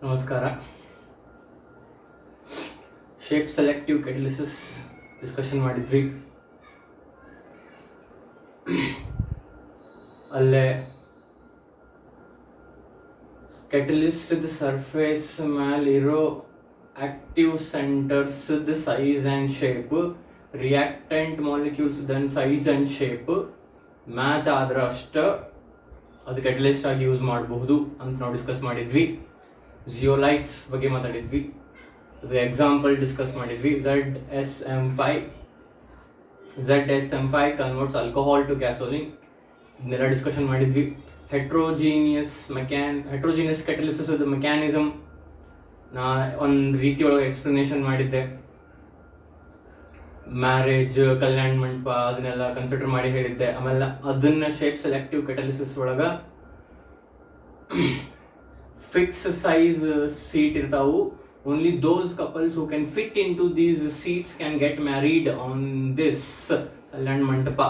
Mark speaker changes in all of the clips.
Speaker 1: ನಮಸ್ಕಾರ. Shape selective ಕೆಟಲಿಸಿಸ್ discussion ಮಾಡಿದ್ವಿ. ಅಲ್ಲೇ ಕೆಟಲಿಸ್ಟ್ ಸರ್ಫೇಸ್ ಮೇಲಿರೋ active centres size and shape, reactant molecules than size and shape match ಆದ್ರೆ ಅಷ್ಟ ಅದು ಕೆಟಲಿಸ್ಟ್ ಆಗಿ ಯೂಸ್ ಮಾಡಬಹುದು ಅಂತ ನಾವು ಡಿಸ್ಕಸ್ ಮಾಡಿದ್ವಿ. ಜಿಯೋಲೈಟ್ಸ್ ಬಗ್ಗೆ ಮಾತಾಡಿದ್ವಿ, ಅದು ಎಕ್ಸಾಂಪಲ್ ಡಿಸ್ಕಸ್ ಮಾಡಿದ್ವಿ. ZSM5 converts alcohol to gasoline, ಇದನ್ನೆಲ್ಲ ಡಿಸ್ಕಷನ್ ಮಾಡಿದ್ವಿ. ಹೆಟ್ರೋಜಿನಿಯಸ್ ಕೆಟಲಿಸಿಸ್ ಅದು ಮೆಕ್ಯಾನಿಸಮ್ ನಾ ಒಂದು ರೀತಿ ಒಳಗೆ ಎಕ್ಸ್ಪ್ಲನೇಷನ್ ಮಾಡಿದ್ದೆ. ಮ್ಯಾರೇಜ್, ಕಲ್ಯಾಣ ಮಂಟಪ ಅದನ್ನೆಲ್ಲ ಕನ್ಸಿಡರ್ ಮಾಡಿ ಹೇಳಿದ್ದೆ. ಆಮೇಲೆ ಅದನ್ನ ಶೇಪ್ ಸೆಲೆಕ್ಟಿವ್ ಕೆಟಲಿಸಿಸ್ ಒಳಗ ಫಿಕ್ಸ್ ಸೈಜ್ ಸೀಟ್ ಇರ್ತಾವು. Only those couples who can fit in to these seats can get married on this ಕಲ್ಯಾಣ ಮಂಟಪ.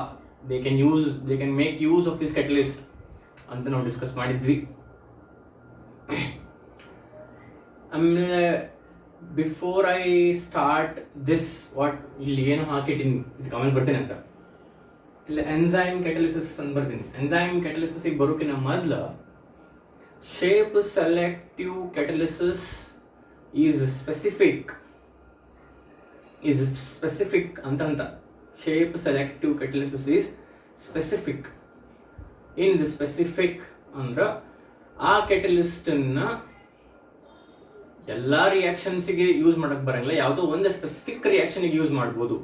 Speaker 1: They can make use of this catalyst ಅಂತ ನಾವು ಡಿಸ್ಕಸ್ ಮಾಡಿದ್ವಿ. ಆಮೇಲೆ before I start this what ಇಲ್ಲಿ ಏನು ಹಾಕಿಟ್ಟಿನಿ ಇದಕ್ಕೆ ಆಮೇಲೆ ಬರ್ತೀನಿ ಅಂತ, ಇಲ್ಲಿ ಎನ್ಸೈಮ್ ಕೆಟಲಿಸಿಸ್ ಅಂತ ಬರ್ತೀನಿ. ಎನ್ಸೈಮ್ ಕೆಟಲಿಸಿಸ್ಗೆ ಬರೋಕಿನ ಮೊದಲು shape selective catalysis is specific ಅಂತ. Shape selective catalysis is specific. ಏನಿದೆ ಸ್ಪೆಸಿಫಿಕ್ ಅಂದ್ರೆ ಆ ಕೆಟಲಿಸ್ಟನ್ನ ಎಲ್ಲ ರಿಯಾಕ್ಷನ್ಸ್ಗೆ ಯೂಸ್ ಮಾಡಕ್ ಬರಂಗಿಲ್ಲ, ಯಾವುದೋ ಒಂದು ಸ್ಪೆಸಿಫಿಕ್ ರಿಯಾಕ್ಷನ್ಗೆ ಯೂಸ್ ಮಾಡ್ಬೋದು.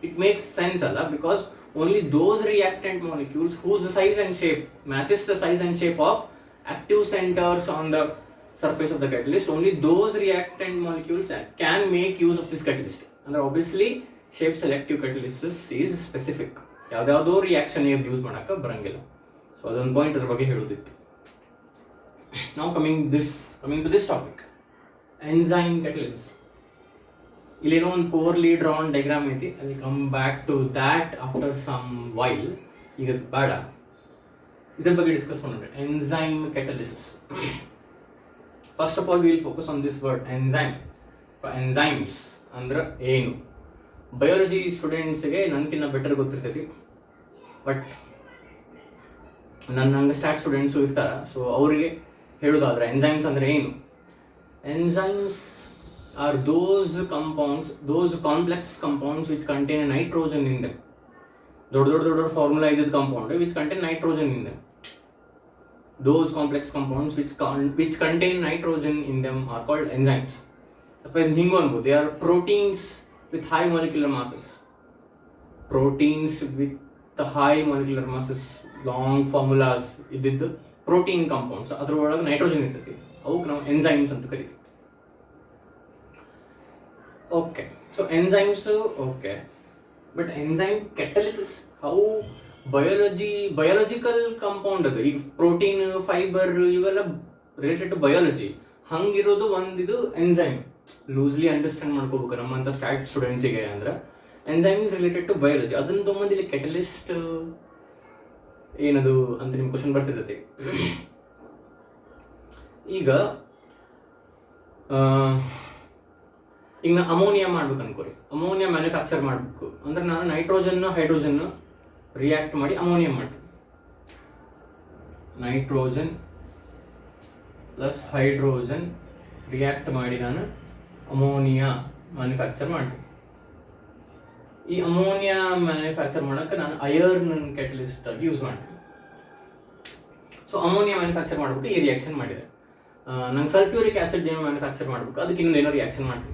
Speaker 1: ಇಟ್ ಮೇಕ್ಸ್ ಸೆನ್ಸ್ ಅಲ್ಲ, because only those reactant molecules whose size and shape matches the size and shape of active centers on the surface of the catalyst, only those reactant molecules can make use of this catalyst. And obviously shape selective catalysis is specific. ಯಾವ್ದಾವುದೋ reaction use ಮಾಡಕ್ಕೆ ಬರಂಗಿಲ್ಲ. So ಅದೊಂದು point ಅದ್ರ ಬಗ್ಗೆ ಹೇಳೋದಿತ್ತು. ನಾವು coming to this topic, enzyme catalysis. ಇಲ್ಲೇನೋ ಒಂದು ಪೋರ್ಲಿ ಡ್ರಾನ್ ಡೈಗ್ರಾಮ್ ಐತಿ, ಅಲ್ಲಿ come back to that after some while. ಈಗ ಬೇಡ, ಇದ್ರ ಬಗ್ಗೆ ಡಿಸ್ಕಸ್ ಮಾಡೋಣ. Enzyme catalysis. First of all will focus on this word enzyme. Enzymes ಅಂದ್ರೆ ಏನು? ಬಯಾಲಜಿ ಸ್ಟೂಡೆಂಟ್ಸ್ಗೆ ನನ್ಕಿನ್ನ ಬೆಟರ್ ಗೊತ್ತಿರ್ತೈತಿ, ಬಟ್ ನಂಗೆ ಸ್ಟಾರ್ಟ್ ಸ್ಟೂಡೆಂಟ್ಸು ಇರ್ತಾರ, ಸೊ ಅವರಿಗೆ ಹೇಳೋದಾದ್ರೆ ಎನ್ಸೈಮ್ಸ್ ಅಂದ್ರೆ ಏನು? Enzymes are those complex compounds which contain nitrogen in them. ದೊಡ್ಡ ಫಾರ್ಮುಲಾ ಇದ್ದ compound which contain nitrogen in them. Those complex compounds which contain nitrogen in them are called enzymes. They are proteins with high molecular masses. Long formulas ididdu protein compounds. Adrolaga nitrogen irtati. Avukku ನಾವು enzymes ಅಂತ ಕರೀತೀವಿ. Okay, so enzymes, okay, but enzyme catalysis, how? Biological compound ಅದು. ಈಗ protein, fibre ಇವೆಲ್ಲ related to biology. ಹಂಗಿರೋದು ಒಂದಿದು enzyme. Loosely understand ಮಾಡ್ಕೋಬೇಕು ನಮ್ಮಂತ ಸ್ಟೂಡೆಂಟ್ಸಿಗೆ. ಅಂದ್ರೆ enzyme is related to biology. ಅದನ್ನ ತೊಗೊಂಡು ಇಲ್ಲಿ ಕೆಟಲಿಸ್ಟ್ ಏನದು ಅಂತ ನಿಮ್ ಕ್ವಶನ್ ಬರ್ತಿರ್ತೈತಿ. ಈಗ ನಾ ಅಮೋನಿಯಾ ಮಾಡ್ಬೇಕು ಅನ್ಕೋರಿ. ಅಮೋನಿಯಾ ಮ್ಯಾನುಫ್ಯಾಕ್ಚರ್ ಮಾಡಬೇಕು ಅಂದ್ರೆ ನಾನು ನೈಟ್ರೋಜನ್ ಹೈಡ್ರೋಜನ್ ರಿಯಾಕ್ಟ್ ಮಾಡಿ ಅಮೋನಿಯಾ ಮಾಡ್ತೀನಿ. ನೈಟ್ರೋಜನ್ ಪ್ಲಸ್ ಹೈಡ್ರೋಜನ್ ರಿಯಾಕ್ಟ್ ಮಾಡಿ ನಾನು ಅಮೋನಿಯಾ ಮ್ಯಾನುಫ್ಯಾಕ್ಚರ್ ಮಾಡ್ತೀನಿ. ಈ ಅಮೋನಿಯಾ ಮ್ಯಾನುಫ್ಯಾಕ್ಚರ್ ಮಾಡೋಕ್ಕೆ ನಾನು ಐರನ್ ಕೆಟಲಿಸ್ಟ್ ಆಗಿ ಯೂಸ್ ಮಾಡ್ತೀನಿ. ಸೊ ಅಮೋನಿಯಾ ಮ್ಯಾನುಫ್ಯಾಕ್ಚರ್ ಮಾಡ್ಬೇಕು, ಈ ರಿಯಾಕ್ಷನ್ ಮಾಡಿದೆ. ನಂಗೆ ಸಲ್ಫ್ಯೂರಿಕ್ ಆಸಿಡ್ ಏನೋ ಮ್ಯಾನುಫ್ಯಾಕ್ಚರ್ ಮಾಡ್ಬೇಕು, ಅದಕ್ಕೆ ಇನ್ನೊಂದೇನೋ ರಿಯಾಕ್ಷನ್ ಮಾಡ್ತೀನಿ.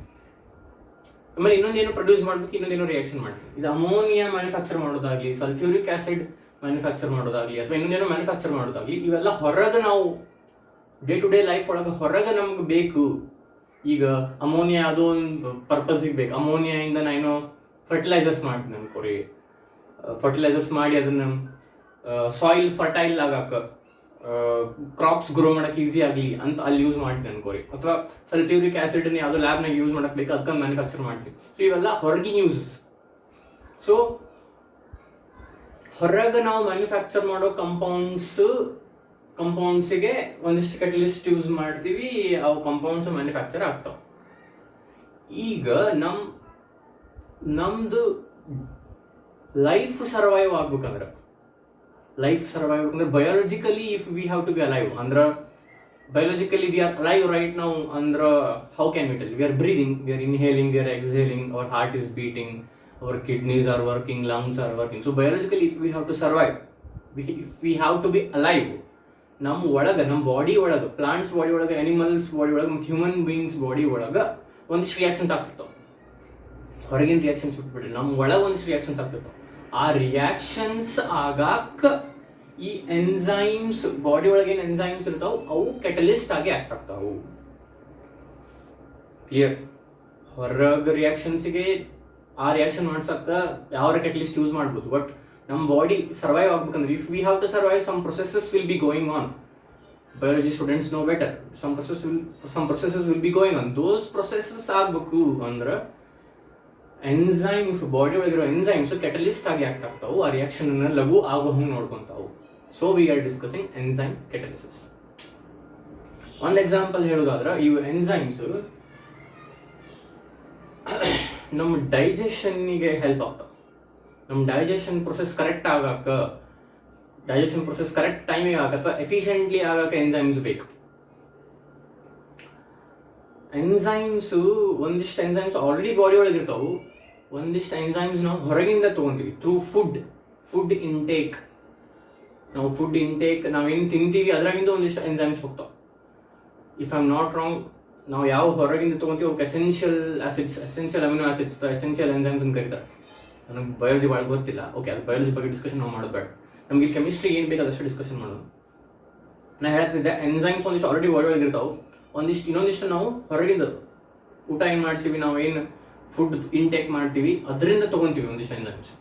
Speaker 1: ಆಮೇಲೆ ಇನ್ನೊಂದೇನೋ ಪ್ರೊಡ್ಯೂಸ್ ಮಾಡ್ಬೇಕು, ಇನ್ನೊಂದೇನೋ ರಿಯಾಕ್ಷನ್ ಮಾಡ್ತೀವಿ. ಇದು ಅಮೋನಿಯಾ ಮ್ಯಾನುಫ್ಯಾಕ್ಚರ್ ಮಾಡೋದಾಗ್ಲಿ, ಸಲ್ಫ್ಯೂರಿಕ್ ಆಸಿಡ್ ಮ್ಯಾನುಫ್ಯಾಕ್ಚರ್ ಮಾಡೋದಾಗ್ಲಿ, ಅಥವಾ ಇನ್ನೊಂದೇನೋ ಮ್ಯಾನುಫ್ಯಾಕ್ಚರ್ ಮಾಡೋದಾಗ್ಲಿ, ಇವೆಲ್ಲ ಹೊರಗೆ ನಾವು ಡೇ ಟು ಡೇ ಲೈಫ್ ಒಳಗೆ ಹೊರಗೆ ನಮ್ಗೆ ಬೇಕು. ಈಗ ಅಮೋನಿಯಾ ಯಾವುದೋ ಒಂದು ಪರ್ಪಸ್ಗೆ ಬೇಕು. ಅಮೋನಿಯಾಯಿಂದ ನಾನು ಫರ್ಟಿಲೈಸರ್ಸ್ ಮಾಡ್ತೀನಿ ಅನ್ಕೋರಿ. ಫರ್ಟಿಲೈಸರ್ಸ್ ಮಾಡಿ ಅದನ್ನು ಸಾಯಿಲ್ ಫರ್ಟೈಲ್ ಆಗಕ್ಕೆ, ಕ್ರಾಪ್ಸ್ ಗ್ರೋ ಮಾಡಕ್ಕೆ ಈಸಿ ಆಗಲಿ ಅಂತ ಅಲ್ಲಿ ಯೂಸ್ ಮಾಡ್ತೀನಿ ಅನ್ಕೋರಿ. ಅಥವಾ ಸಲ್ಫ್ಯೂರಿಕ್ ಆಸಿಡ್ ಯಾವುದೋ ಲ್ಯಾಬ್ನಾಗ ಯೂಸ್ ಮಾಡಕ್ಕೆ ಬೇಕು, ಅದಕ್ಕೆ ಮ್ಯಾನುಫ್ಯಾಕ್ಚರ್ ಮಾಡ್ತೀವಿ. ಸೊ ಇವೆಲ್ಲ ಹೊರಗಿನ ಯೂಸಸ್. ಸೊ ಹೊರಗೆ ನಾವು ಮ್ಯಾನುಫ್ಯಾಕ್ಚರ್ ಮಾಡೋ ಕಂಪೌಂಡ್ಸ್ ಕಂಪೌಂಡ್ಸಿಗೆ ಒಂದಿಷ್ಟು ಕೆಟಲಿಸ್ಟ್ ಯೂಸ್ ಮಾಡ್ತೀವಿ, ಅವು ಕಂಪೌಂಡ್ಸ್ ಮ್ಯಾನುಫ್ಯಾಕ್ಚರ್ ಆಗ್ತಾವ. ಈಗ ನಮ್ದು ಲೈಫ್ ಸರ್ವೈವ್ ಆಗ್ಬೇಕಂದ್ರೆ biologically if we have to be alive ಅಂದ್ರೆ biologically we are alive right now, and how can we tell? We are breathing, we are inhaling, we are exhaling, our heart is beating, our kidneys are working, lungs are working. So biologically if we have to survive, if we have to be alive, ನಮ್ಮ body ಒಳಗೆ, plants body ಒಳಗೆ, animals body ಒಳಗೆ ಮತ್ತು human beings body ಒಳಗೆ ಒಂದಿಷ್ಟು reactions ಆಗ್ತಿರ್ತಾವೆ. ಹೊರಗಿನ reactions ಬಿಟ್ಬಿಟ್ರಿ ನಮ್ಮ ಒಳಗೆ ಒಂದಿಷ್ಟು ರಿಯಾಕ್ಷನ್ಸ್ ಆಗ್ತಿರ್ತಾವೆ. ಆ ರಿಯಾಕ್ಷನ್ಸ್ ಆಗಾಕ ಈ ಎನ್ಸೈಮ್ಸ್, ಬಾಡಿ ಒಳಗೆ ಏನು ಎನ್ಸೈಮ್ಸ್ ಇರ್ತಾವೆ ಅವು ಕೆಟಲಿಸ್ಟ್ ಆಗಿ ಆಕ್ಟ್ ಆಗ್ತಾವು. ಕ್ಲಿಯರ್? ಹೊರಗೆ ರಿಯಾಕ್ಷನ್ಸಿಗೆ ಆ ರಿಯಾಕ್ಷನ್ ಮಾಡ್ಸಕ್ಕ ಯಾವ ಕೆಟಲಿಸ್ಟ್ ಯೂಸ್ ಮಾಡ್ಬೋದು, ಬಟ್ ನಮ್ಮ ಬಾಡಿ ಸರ್ವೈವ್ ಆಗ್ಬೇಕಂದ್ರೆ if we have to survive, some processes will be going on. Biology students know better. Some processes will be going on. Those processes ಆಗಬೇಕು ಅಂದ್ರೆ enzymes, body ಒಳಗಿರೋ enzymes catalyst ಆಗಿ act ಆಗ್ತಾವು, ಆ reaction ಲಘು ಆಗೋ ಹಂಗೆ ನೋಡ್ಕೊಂತಾವು. So we are discussing enzyme catalysis. ಒಂದು ಎಕ್ಸಾಂಪಲ್ ಹೇಳೋದಾದ್ರೆ, ಇವು ಎನ್ಸೈಮ್ಸ್ ನಮ್ಮ ಡೈಜೆಷನ್ನಿಗೆ ಹೆಲ್ಪ್ ಆಗ್ತಾವೆ. ನಮ್ಮ ಡೈಜೆಷನ್ ಪ್ರೊಸೆಸ್ ಕರೆಕ್ಟ್ ಟೈಮಿಗೆ ಆಗಕ್ಕೆ, ಎಫಿಷಿಯೆಂಟ್ಲಿ ಆಗಕ್ಕೆ ಎನ್ಸೈಮ್ಸ್ ಬೇಕು. ಒಂದಿಷ್ಟು ಎನ್ಸೈಮ್ಸ್ ಆಲ್ರೆಡಿ ಬಾಡಿ ಒಳಗೆ ಇರ್ತಾವೆ, ಒಂದಿಷ್ಟು ಎನ್ಸೈಮ್ಸ್ ನಾವು ಹೊರಗಿಂದ ತೊಗೊತೀವಿ ಥ್ರೂ ಫುಡ್ ಇಂಟೇಕ್. ನಾವೇನು ತಿಂತೀವಿ ಅದರಾಗಿಂದ ಒಂದಿಷ್ಟು ಎನ್ಸೈಮ್ಸ್ ಹೋಗ್ತಾವೆ. If I am not wrong, ನಾವು ಯಾವ ಹೊರಗಿಂದ ತೊಗೊತೀವಿ ಅವಕ್ಕೆ essential amino acids, essential enzymes ಅಂತ ಕರೀತಾರೆ. ನನಗೆ ಬಯಾಲಜಿ ಭಾಳ ಗೊತ್ತಿಲ್ಲ. ಓಕೆ, ಅದು ಬಯಾಲಜಿ ಬಗ್ಗೆ ಡಿಸ್ಕಷನ್ ನಾವು ಮಾಡೋದು ಬೇಡ. ನಮಗೆ ಕೆಮಿಸ್ಟ್ರಿ ಏನು ಬೇಕು ಅದಷ್ಟು ಡಿಸ್ಕಷನ್ ಮಾಡೋದು. ನಾನು ಹೇಳ್ತಿದ್ದೆ, ಎನ್ಸೈಮ್ಸ್ ಒಂದಿಷ್ಟು ಆಲ್ರೆಡಿ ಬಾಡಿ ಒಳಗೆ ಇರ್ತಾವೆ, ಇನ್ನೊಂದಿಷ್ಟು ನಾವು ಹೊರಗಿಂದ ಊಟ ಏನು ಮಾಡ್ತೀವಿ, ನಾವು ಏನು ಫುಡ್ ಇಂಟೇಕ್ ಮಾಡ್ತೀವಿ ಅದರಿಂದ ತೊಗೊತೀವಿ ಒಂದಿಷ್ಟು ಎನ್ಸೈಮ್ಸ್.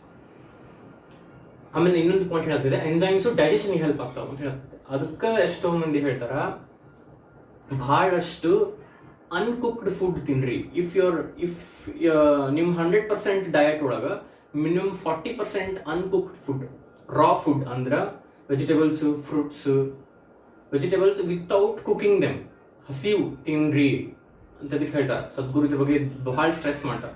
Speaker 1: ಆಮೇಲೆ ಇನ್ನೊಂದು ಪಾಯಿಂಟ್ ಹೇಳ್ತಿದೆ, ಎನ್ಸೈಮ್ಸು ಡೈಜೆಷನ್ಗೆ ಹೆಲ್ಪ್ ಆಗ್ತಾವೆ ಅಂತ ಹೇಳ್ತಿದ್ದೆ. ಅದಕ್ಕೆ ಎಷ್ಟೋ ಮಂದಿ ಹೇಳ್ತಾರ, ಭಾಳಷ್ಟು ಅನ್ಕುಕ್ಡ್ ಫುಡ್ ತಿನ್ರಿ. ಇಫ್ ನಿಮ್ಮ 100% ಡಯಟ್ ಒಳಗೆ ಮಿನಿಮಮ್ 40% ಅನ್ಕುಕ್ಡ್ ಫುಡ್, ರಾ ಫುಡ್ ಅಂದ್ರೆ vegetables, fruits, vegetables without cooking them, ಹಸಿವು ತಿನ್ರಿ ಅಂತದಕ್ಕೆ ಹೇಳ್ತಾರೆ. ಸದ್ಗುರು ಇದ್ರ ಬಗ್ಗೆ ಬಹಳ ಸ್ಟ್ರೆಸ್ ಮಾಡ್ತಾರೆ.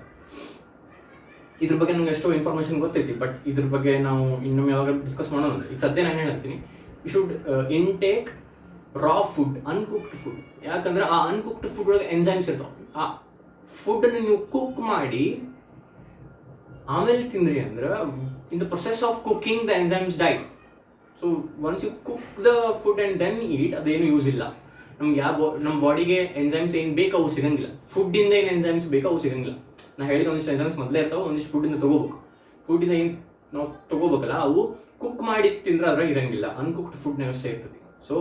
Speaker 1: ಇದ್ರ ಬಗ್ಗೆ ನಂಗೆ ಎಷ್ಟೋ ಇನ್ಫಾರ್ಮೇಶನ್ ಗೊತ್ತೈತಿ, ಬಟ್ ಇದ್ರ ಬಗ್ಗೆ ನಾವು ಇನ್ನೊಮ್ಮೆ ಯಾವಾಗ ಡಿಸ್ಕಸ್ ಮಾಡೋಣ. ಈಗ ಸದ್ಯ ನಾನು ಹೇಳ್ತೀನಿ, you should intake raw food, uncooked food. ಯಾಕಂದ್ರೆ ಆ ಅನ್ಕುಕ್ಡ್ ಫುಡ್ ಒಳಗೆ ಎನ್ಸೈಮ್ಸ್ ಇರ್ತಾವೆ. ಆ ಫುಡ್ನ ನೀವು ಕುಕ್ ಮಾಡಿ ಆಮೇಲೆ ತಿಂದ್ರಿ ಅಂದ್ರೆ in the process of cooking the enzymes die. So once you cook the food and then eat, ಅದೇನು ಯೂಸ್ ಇಲ್ಲ ನಮ್ಗೆ. ನಮ್ಮ ಬಾಡಿಗೆ ಎನ್ಸೈಮ್ಸ್ ಏನು ಬೇಕು ಅವು ಸಿಗಂಗಿಲ್ಲ. ಫುಡ್ಡಿಂದ ಏನು ಎನ್ಸೈಮ್ಸ್ ಬೇಕು ಅವು ಸಿಗಂಗಿಲ್ಲ. ನಾ ಹೇಳಿದ ಒಂದಿಷ್ಟು ಎನ್ಸೈಮ್ಸ್ ಮೊದಲೇ ಇರ್ತಾವೆ, ಒಂದಿಷ್ಟು ಫುಡ್ಡಿಂದ ತೊಗೋಬೇಕು. ಫುಡ್ಡಿಂದ ಏನು ನಾವು ತೊಗೋಬೇಕಲ್ಲ ಅವು ಕುಕ್ ಮಾಡಿ ತಿಂದ್ರೆ ಅದ್ರಾಗ ಇರಂಗಿಲ್ಲ, ಅನ್ಕುಕ್ಡ್ ಫುಡ್ನಾಗ ಅಷ್ಟೇ ಇರ್ತದೆ. So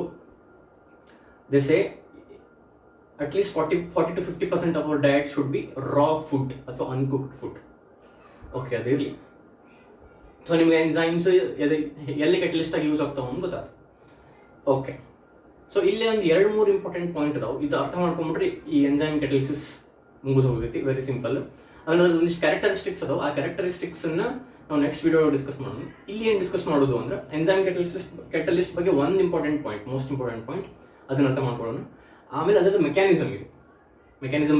Speaker 1: they say at least 40 to 50% of our diet should be raw food ಅಥವಾ ಅನ್ಕುಕ್ಡ್ ಫುಡ್. ಓಕೆ, ಅದಿರಲಿ. ಸೊ ನಿಮ್ಗೆ ಎನ್ಸೈಮ್ಸ್ ಎಲ್ಲಿ ಕೆಟಲಿಸ್ಟ್ ಆಗಿ ಯೂಸ್ ಆಗ್ತಾವೆ ಅಂತ ಗೊತ್ತಾಗ್ತದೆ. ಓಕೆ, ಸೊ ಇಲ್ಲೇ ಒಂದು 2-3 ಇಂಪಾರ್ಟೆಂಟ್ ಪಾಯಿಂಟ್ ಇದಾವೆ. ಇದು ಅರ್ಥ ಮಾಡ್ಕೊಂಡ್ಬಿಟ್ರೆ ಈ ಎನ್ಸೈಮ್ ಕೆಟಲಿಸಿಸ್ ಮುಗಿದು ಹೋಗೈತಿ. Very simple. ಆಮೇಲೆ ಒಂದಿಷ್ಟು ಕ್ಯಾರೆಕ್ಟರಿಸ್ಟಿಕ್ಸ್ ಅದಾವೆ. ಆ ಕ್ಯಾರೆಕ್ಟರಿಸ್ಟಿಕ್ಸನ್ನು ನಾವು ನೆಕ್ಸ್ಟ್ ವಿಡಿಯೋ ಡಿಸ್ಕಸ್ ಮಾಡೋಣ. ಇಲ್ಲಿ ಏನು ಡಿಸ್ಕಸ್ ಮಾಡೋದು ಅಂದ್ರೆ ಎನ್ಸೈಮ್ ಕೆಟಲಿಸ್ಟ್ ಬಗ್ಗೆ ಒಂದು important point, most important point, ಅದನ್ನ ಅರ್ಥ ಮಾಡ್ಕೊಳ್ಳೋಣ. ಆಮೇಲೆ ಅದರ ಮೆಕ್ಯಾನಿಸಮ್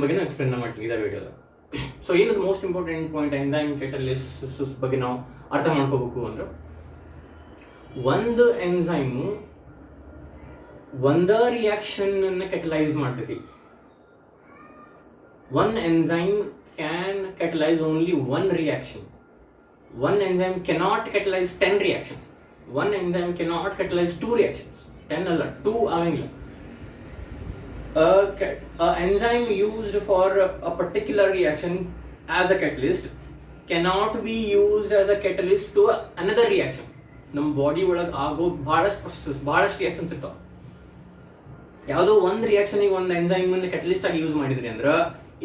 Speaker 1: ಬಗ್ಗೆ ನಾವು ಎಕ್ಸ್ಪ್ಲೇನ್ ಮಾಡ್ತೀವಿ ಇದೇ ವಿಡಿಯೋದ. ಸೊ ಏನದು ಮೋಸ್ಟ್ ಇಂಪಾರ್ಟೆಂಟ್ ಪಾಯಿಂಟ್ ಎನ್ಸೈಮ್ ಕೆಟಲಿಸಿಸ್ ಬಗ್ಗೆ ನಾವು ಅರ್ಥ ಮಾಡ್ಕೋಬೇಕು ಅಂದ್ರೆ, ಒಂದು ಎನ್ಸೈಮು ಒಂದೇ ರಿಯಾಕ್ಷನ್ ಅನ್ನು ಕೆಟಲೈಸ್ ಮಾಡ್ತೈತಿ. One enzyme can catalyse only one reaction. One enzyme cannot catalyse 10 reactions. One enzyme cannot catalyse 2 reactions. 10 ಅಲ್ಲ, 2 ಆಗಂಗಿಲ್ಲ. Enzyme used for a particular reaction as a catalyst cannot be used as a catalyst to another reaction. ನಮ್ಮ body ಒಳಗೆ ಆಗೋ ಭಾಳಷ್ಟು processes, ಭಾಳಷ್ಟು reactions ಇರ್ತಾವೆ. ಯಾವುದೋ ಒಂದು ರಿಯಾಕ್ಷನಿಗೆ ಒಂದು ಎನ್ಸೈಮನ್ನು ಕೆಟಲಿಸ್ಟ್ ಆಗಿ ಯೂಸ್ ಮಾಡಿದ್ರಿ ಅಂದ್ರೆ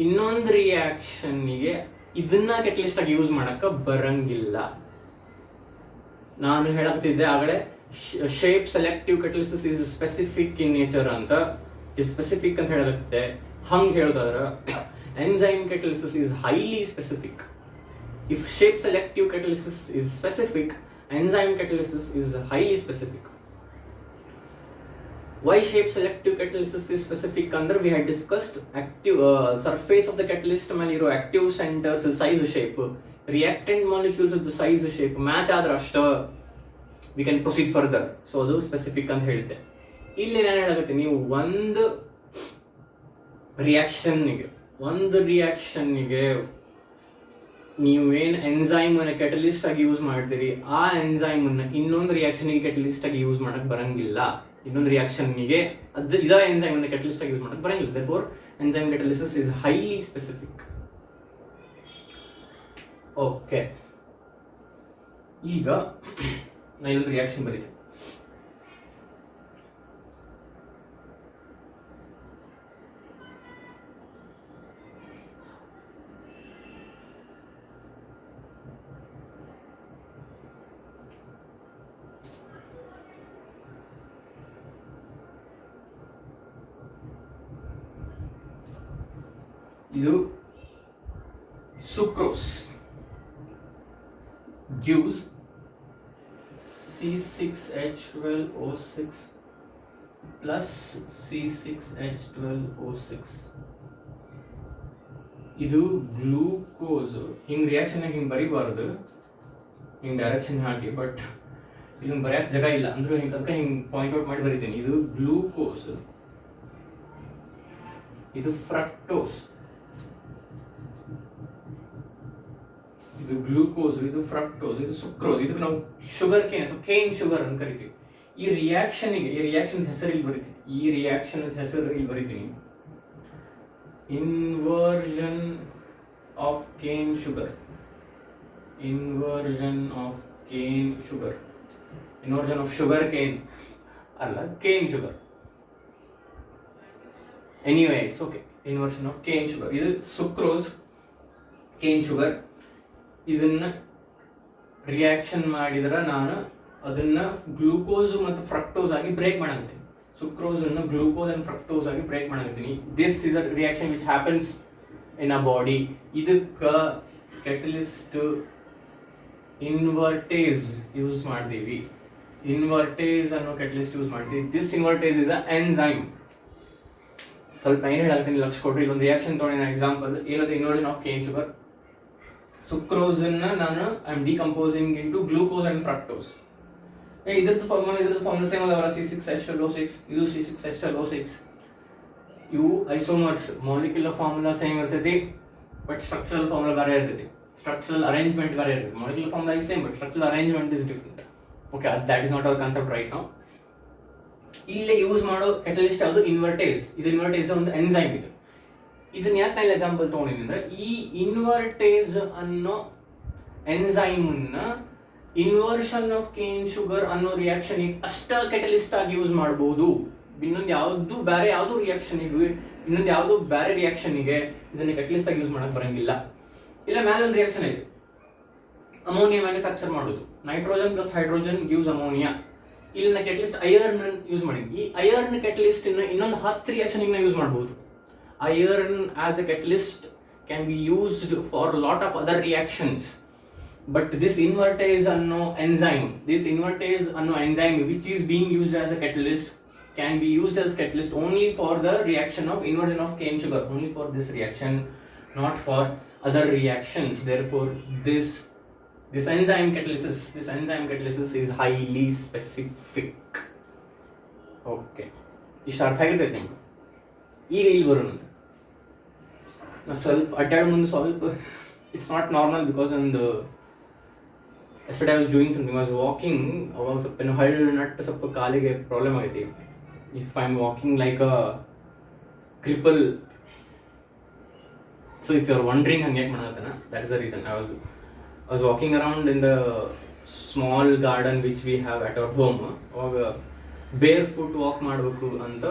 Speaker 1: ಇನ್ನೊಂದು ರಿಯಾಕ್ಷನ್ನಿಗೆ ಇದನ್ನ ಕೆಟಲಿಸ್ಟ್ ಆಗಿ ಯೂಸ್ ಮಾಡಕ್ಕೆ ಬರಂಗಿಲ್ಲ. ನಾನು ಹೇಳಕ್ತಿದ್ದೆ ಆಗಲೇ, shape selective catalysis is specific in nature ಅಂತ. ಸ್ಪೆಸಿಫಿಕ್ ಅಂತ ಹೇಳತ್ತೆ. ಹಂಗೆ ಹೇಳೋದಾದ್ರೆ enzyme catalysis is highly specific. If shape selective catalysis is specific, enzyme catalysis is highly specific. Why shape selective catalysis is specific ಅಂದ್ರೆ we had discussed active surface of the catalyst ಮೇಲೆ ಇರೋ active centres size shape, reactant molecules of the size shape match ಆದ್ರೆ ಅಷ್ಟ we can proceed further. So ಅದು specific ಅಂತ ಹೇಳುತ್ತೆ. ಇಲ್ಲಿ ನಾನು ಹೇಳಕತ್ತೀನಿ, ನೀವು ಒಂದು ರಿಯಾಕ್ಷನ್ನಿಗೆ ನೀವೇನು ಎನ್ಸೈಮ್ ಅನ್ನ ಕೆಟಲಿಸ್ಟ್ ಆಗಿ ಯೂಸ್ ಮಾಡ್ತೀರಿ, ಆ ಎನ್ಸೈಮ್ ಅನ್ನ ಇನ್ನೊಂದು ರಿಯಾಕ್ಷನ್ಗೆ ಕೆಟಲಿಸ್ಟ್ ಆಗಿ ಯೂಸ್ ಮಾಡಕ್ ಬರಂಗಿಲ್ಲ. ಇನ್ನೊಂದು ರಿಯಾಕ್ಷನ್ಗೆ ಇದ ಎನ್ಸೈಮ್ ಅನ್ನ ಕೆಟಲಿಸ್ಟ್ ಆಗಿ ಯೂಸ್ ಮಾಡಕ್ ಬರಂಗಿಲ್ಲ. Therefore enzyme catalysis is highly specific. Okay, ಈಗ ನಾನು ಇನ್ನೊಂದು ರಿಯಾಕ್ಷನ್ ಬರೀತೀನಿ. ಇದು sucrose gives C6H12O6 plus C6H12O6. ಇದು ಗ್ಲೂಕೋಸ್. ಹಿಂಗೆ ರಿಯಾಕ್ಷನ್ ಹಿಂಗೆ ಬರೀಬಾರ್ದು, ಹಿಂಗೆ ಡೈರೆಕ್ಷನ್ ಹಾಕಿ, ಬಟ್ ಇದನ್ನು ಬರೆಯಕ್ಕೆ ಜಾಗ ಇಲ್ಲ ಅಂದ್ರೆ ಹಿಂಗೆ ಅದಕ್ಕೆ ಹಿಂಗೆ ಪಾಯಿಂಟ್ ಔಟ್ ಮಾಡಿ ಬರಿತೀನಿ. ಇದು ಗ್ಲೂಕೋಸ್, ಇದು ಫ್ರಕ್ಟೋಸ್, ಇದು ಗ್ಲೂಕೋಸ್, ಇದು ಫ್ರಕ್ಟೋಸ್, ಇದು ಸುಕ್ರೋಸ್. ಇದಕ್ಕೆ ನಾವು ಶುಗರ್ ಕೇನ್ ಅಥವಾ ಕೇನ್ ಶುಗರ್ ಅಂತ ಕರಿತೀವಿ. ಈ ರಿಯಾಕ್ಷನ್ ಹೆಸರು ಇಲ್ಲಿ ಬರಿತೀನಿ. Inversion of cane sugar. Inversion of sugar cane ಅಲ್ಲ, cane sugar. Anyway it's okay. Inversion of cane sugar. ಇದು ಸುಕ್ರೋಸ್, ಕೇನ್ ಶುಗರ್. ಇದನ್ನ ರಿಯಾಕ್ಷನ್ ಮಾಡಿದ್ರೆ ನಾನು ಅದನ್ನ ಗ್ಲೂಕೋಸ್ ಮತ್ತು ಫ್ರಕ್ಟೋಸ್ ಆಗಿ ಬ್ರೇಕ್ ಮಾಡಾಕತ್ತೀನಿ. ಸುಕ್ರೋಸ್ ಅನ್ನು ಗ್ಲೂಕೋಸ್ ಅಂಡ್ ಫ್ರಕ್ಟೋಸ್ ಆಗಿ ಬ್ರೇಕ್ ಮಾಡಾಕತ್ತೀನಿ. This is a reaction which happens in a body. ಇದಕ್ಕೆ ಕೆಟಲಿಸ್ಟ್ ಇನ್ವರ್ಟೇಸ್ ಯೂಸ್ ಮಾಡ್ತೀವಿ. ಇನ್ವರ್ಟೇಸ್ ಅನ್ನೋ ಕೆಟಲಿಸ್ಟ್ ಯೂಸ್ ಮಾಡ್ತೀವಿ. This invertase is a enzyme. ಸ್ವಲ್ಪ ಏನು ಹೇಳಾಕತ್ತೀನಿ, ಲಕ್ಷ ಕೊಡ್ರಿ. ಇಲ್ಲೊಂದು ರಿಯಾಕ್ಷನ್ ತೊಗೊಂಡಿನ ಎಕ್ಸಾಂಪಲ್. ಏನದು inversion of cane sugar. Sucrose ಅನ್ನ ನಾನು I am decomposing into glucose and fructose. ಇದ್ರದ್ದು ಫಾರ್ಮುಲಾ ಸೇಮ್ ಅದಾವಲ್ಲ, C6H12O6, ಇದು C6H12O6. ಇವು ಐಸೋಮರ್ಸ್. ಮಾಲಿಕ್ಯುಲರ್ ಫಾರ್ಮುಲಾ ಸೇಮ್ ಇರ್ತೈತಿ, ಬಟ್ ಸ್ಟ್ರಕ್ಚರಲ್ ಫಾರ್ಮುಲಾ ಬೇರೆ ಇರ್ತೈತಿ. ಸ್ಟ್ರಕ್ಚರಲ್ ಅರೇಂಜ್ಮೆಂಟ್ ಬೇರೆ ಇರ್ತೈತಿ. Molecular formula is same, but structural arrangement is different. Okay, that is not hour concept right now. ಇಲ್ಲಿ ಯೂಸ್ ಮಾಡೋ ಕೆಟಲಿಸ್ಟ್ ಯಾವುದು? ಇನ್ವರ್ಟೇಸ್. ಇದು ಇನ್ವರ್ಟೇಸ್ ಒಂದು ಎನ್ಸೈಮ್. ಇದನ್ನ ಯಾಕೆ ನಾನು ಎಕ್ಸಾಂಪಲ್ ತಗೊಂಡಿದ್ದೀನಿ ಅಂದ್ರೆ, ಈ ಇನ್ವರ್ಟೇಸ್ ಅನ್ನೋ ಎನ್ಸೈಮ್ ಅನ್ನ ಇನ್ವರ್ಷನ್ ಆಫ್ ಕೇನ್ ಶುಗರ್ ಅನ್ನೋ ರಿಯಾಕ್ಷನ್ ಅಷ್ಟ ಕೆಟಲಿಸ್ಟ್ ಆಗಿ ಯೂಸ್ ಮಾಡಬಹುದು. ಇನ್ನೊಂದು ಯಾವ್ದು ಬೇರೆ ಯಾವ್ದು ರಿಯಾಕ್ಷನ್ಗೆ ಇದನ್ನ ಕೆಟಲಿಸ್ಟ್ ಆಗಿ ಯೂಸ್ ಮಾಡಕ್ ಬರಂಗಿಲ್ಲ. ಇಲ್ಲ ಮೇಲೆ ಒಂದು ರಿಯಾಕ್ಷನ್ ಐತೆ, ಅಮೋನಿಯಾ ಮ್ಯಾನುಫ್ಯಾಕ್ಚರ್ ಮಾಡೋದು. Nitrogen plus hydrogen gives ammonia. ಇಲ್ಲಿ ನಾ ಕೆಟಲಿಸ್ಟ್ ಐರನ್ ಯೂಸ್ ಮಾಡಿ. ಈ ಐರನ್ ಕೆಟಲಿಸ್ಟ್ ಇನ್ನೊಂದು 10 ರಿಯಾಕ್ಷನ್ ಯೂಸ್ ಮಾಡಬಹುದು. Iron as a catalyst can be used for a lot of other reactions, but this invertase anno enzyme which is being used as a catalyst can be used as catalyst only for the reaction of inversion of cane sugar, only for this reaction, not for other reactions. Therefore this enzyme catalysis is highly specific. Okay, ಇಷ್ಟು ಅರ್ಥ ಆಗಿರ್ತೈತೆ ನಿಮ್ಗೆ. ಈಗ ಇಲ್ಲಿ ಬರೋಣ. ಸ್ವಲ್ಪ ಅಡ್ಡಾಡ ಮುಂದೆ ಸ್ವಲ್ಪ ಇಟ್ಸ್ ನಾಟ್ ನಾರ್ಮಲ್ ಬಿಕಾಸ್ ಒಂದು yesterday I was doing something, I was walking. ಅವಾಗ ಸ್ವಲ್ಪ ನಟ್ಟು ಸ್ವಲ್ಪ ಕಾಲಿಗೆ ಪ್ರಾಬ್ಲಮ್ ಆಗೈತಿ. If I am walking like a cripple, so if you are wandering ಹಂಗೆ ಯಾಕೆ ಮಾಡತ್ತಾನ, that is the reason. I was walking around in the small garden which we have at our home. ಅವಾಗ barefoot walk ಮಾಡಬೇಕು ಅಂತ.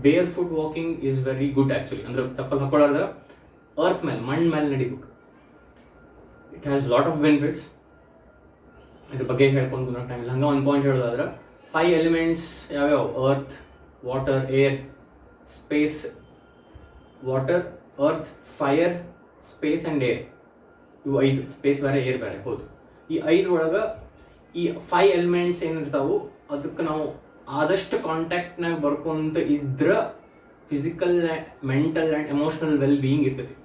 Speaker 1: Barefoot walking is very good actually. ಅಂದರೆ ಚಪ್ಪಲ್ ಹಾಕೊಳ್ಳೋದ earth ಮೇಲೆ, ಮಣ್ಣು ಮೇಲೆ ನಡಿಬೇಕು. It has lot of benefits. ಇದ್ರ ಬಗ್ಗೆ ಹೇಳ್ಕೊಂಡು ಕುಂದ್ರೋ ಟೈಮ್ ಇಲ್ಲ. ಹಂಗೆ ಒಂದು ಪಾಯಿಂಟ್ ಹೇಳೋದಾದ್ರೆ 5 ಎಲಿಮೆಂಟ್ಸ್ ಯಾವ್ಯಾವ? Earth, water, air, space. Water, earth, fire, space and air. ಇವು 5. ಸ್ಪೇಸ್ ಬೇರೆ, ಏರ್ ಬೇರೆ. ಹೌದು. ಈ 5 ಒಳಗೆ ಈ 5 ಎಲಿಮೆಂಟ್ಸ್ ಏನಿರ್ತಾವೆ ಅದಕ್ಕೆ ನಾವು ಆದಷ್ಟು ಕಾಂಟ್ಯಾಕ್ಟ್ನಾಗ ಬರ್ಕೊಂತ ಇದ್ರ physical, mental and emotional well being ಇರ್ತೈತಿ.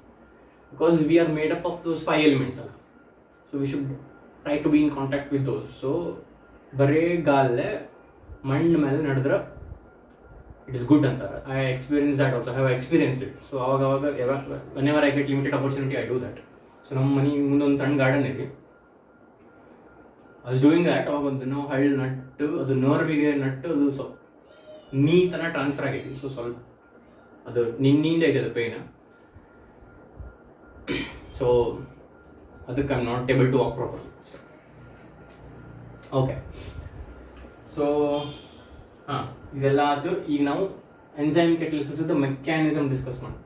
Speaker 1: Because we are made up of those 5 elements ಅಲ್ಲ. So we should try to be in contact with those. So ಬರೇ ಗಾಲೆ ಮಣ್ಣು ಮೇಲೆ ನಡೆದ್ರೆ ಇಟ್ ಇಸ್ ಗುಡ್ ಅಂತಾರೆ. I experience that also, have experience it. So ಅವಾಗ whenever I get limited opportunity I do that. So ನಮ್ಮ ಮನೆ ಮುಂದೆ ಒಂದು ಸಣ್ಣ ಗಾರ್ಡನ್ ಇದೆ. I was doing that. ಅವಾಗ ಒಂದು ನಾವು ಹಳ್ಳಿ ನಟ್ಟು ಅದು ನರ್ವಿಗೆ ನಟ್ಟು ಅದು ನೀತನ ಟ್ರಾನ್ಸ್ಫರ್ ಆಗೈತಿ. ಸೊ ಸ್ವಲ್ಪ ಅದು ನಿನ್ನಿಂದ ಐತೆ ಅದು ಪೇನ್. ಸೊ ಅದಕ್ಕೆ I am not able to walk properly. Okay, so ಹಾಂ, ಇದೆಲ್ಲ ಆಯ್ತು. ಈಗ ನಾವು ಎನ್ಸೈಮ್ ಕ್ಯಾಟಲಿಸಿಸ್ ಮೆಕ್ಯಾನಿಸಮ್ ಡಿಸ್ಕಸ್ ಮಾಡಿ.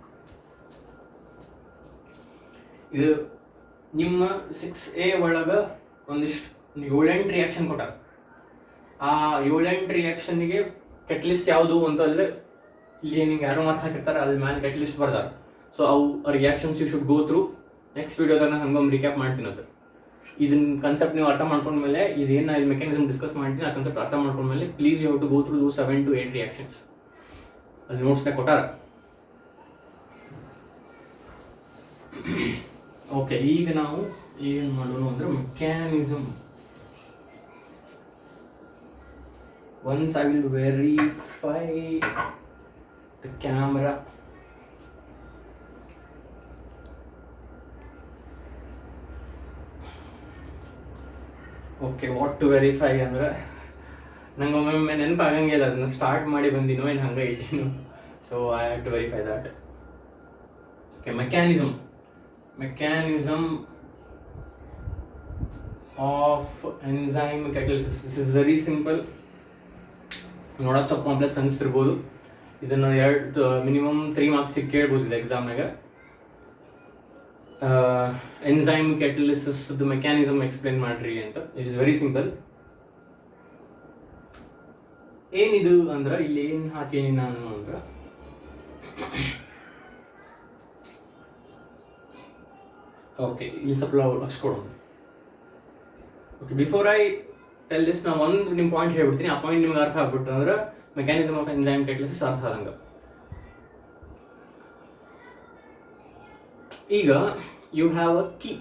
Speaker 1: ಇದು ನಿಮ್ಮ 6A ಒಳಗೆ ಒಂದಿಷ್ಟು 7-8 ರಿಯಾಕ್ಷನ್ ಕೊಟ್ಟಾರ. ಆ 7-8 ರಿಯಾಕ್ಷನ್ಗೆ ಕೆಟಲಿಸ್ಟ್ ಯಾವುದು ಅಂತ ಅಂದರೆ ಇಲ್ಲಿ ನಿಮ್ಗೆ ಯಾರೋ ಮಾರ್ಕ್ ಹಾಕಿರ್ತಾರೆ, ಅದ್ರ ಮೇಲೆ ಕೆಟಲಿಸ್ಟ್ ಬರ್ದಾರ. ಸೊ ಅವು reactions you should go through. Next ವಿಡಿಯೋದಾಗ ನಾನು ಹಂಗೊಂದು ರಿಕ್ಯಾಪ್ ಮಾಡ್ತೀನಿ. ಅದು ಇದನ್ನ ಕನ್ಸೆಪ್ಟ್ ನೀವು ಅರ್ಥ ಮಾಡ್ಕೊಂಡ್ಮೇಲೆ, ಇದೇನು ಇಲ್ಲಿ ಮೆಕ್ಯಾನಿಸಮ್ ಡಿಸ್ಕಸ್ ಮಾಡ್ತೀನಿ, ಆ ಕನ್ಸೆಪ್ಟ್ ಅರ್ಥ ಮಾಡ್ಕೊಂಡ್ಮೇಲೆ please you have to go through 7 to 8 reactions. ಅಲ್ಲಿ ನೋಟ್ಸ್ನ ಕೊಟ್ಟಾರ. ಓಕೆ, ಈಗ ನಾವು ಏನು ಮಾಡೋಣ ಅಂದರೆ mechanism. Once I will verify the camera. Okay, what to verify ಅಂದರೆ ನಂಗೆ ಒಮ್ಮೊಮ್ಮೆ ನೆನಪಾಗಂಗಿಲ್ಲ, ಅದನ್ನು ಸ್ಟಾರ್ಟ್ ಮಾಡಿ ಬಂದಿನೋ ಏನು ಹಂಗೆ ಇಟ್ಟಿನೋ. So I have to verify that. Okay, mechanism of enzyme catalysis. This is very simple. ನೋಡೋಕೆ ಸ್ವಲ್ಪ ಕಾಂಪ್ಲೆಕ್ಸ್ ಅನಿಸ್ತಿರ್ಬೋದು. ಇದನ್ನು ಮಿನಿಮಮ್ 3 ಮಾರ್ಕ್ಸ್ ಕೇಳ್ಬೋದು ಇದು ಎಕ್ಸಾಮ್ನಾಗ. ಎನ್ಸೈಮ್ ಕ್ಯಾಟಲಿಸಿಸ್ ಮೆಕ್ಯಾನಿಸಮ್ ಎಕ್ಸ್ಪ್ಲೇನ್ ಮಾಡ್ರಿ ಅಂತ. It is very simple. ಏನಿದು ಅಂದ್ರೆ ಇಲ್ಲಿ ಏನು ಹಾಕೀನಿ ನಾನು ಅಂದ್ರೆ, ಓಕೆ, ಇಲ್ಲಿ ಸ್ವಲ್ಪ ಹಚ್ಕೊಡೋಣ. Okay, before I tell this ನಾನು ಒಂದು ನಿಮ್ಮ ಪಾಯಿಂಟ್ ಹೇಳ್ಬಿಡ್ತೀನಿ. ಆ ಪಾಯಿಂಟ್ ನಿಮ್ಗೆ ಅರ್ಥ ಆಗ್ಬಿಟ್ಟು ಅಂದ್ರೆ ಮೆಕ್ಯಾನಿಸಮ್ ಆಫ್ ಎನ್ಸೈಮ್ ಕ್ಯಾಟಲಿಸಿಸ್ ಅರ್ಥ ಆದಂಗೆ. ಈಗ ಯು ಹ್ಯಾವ್ ಅ ಕೀ,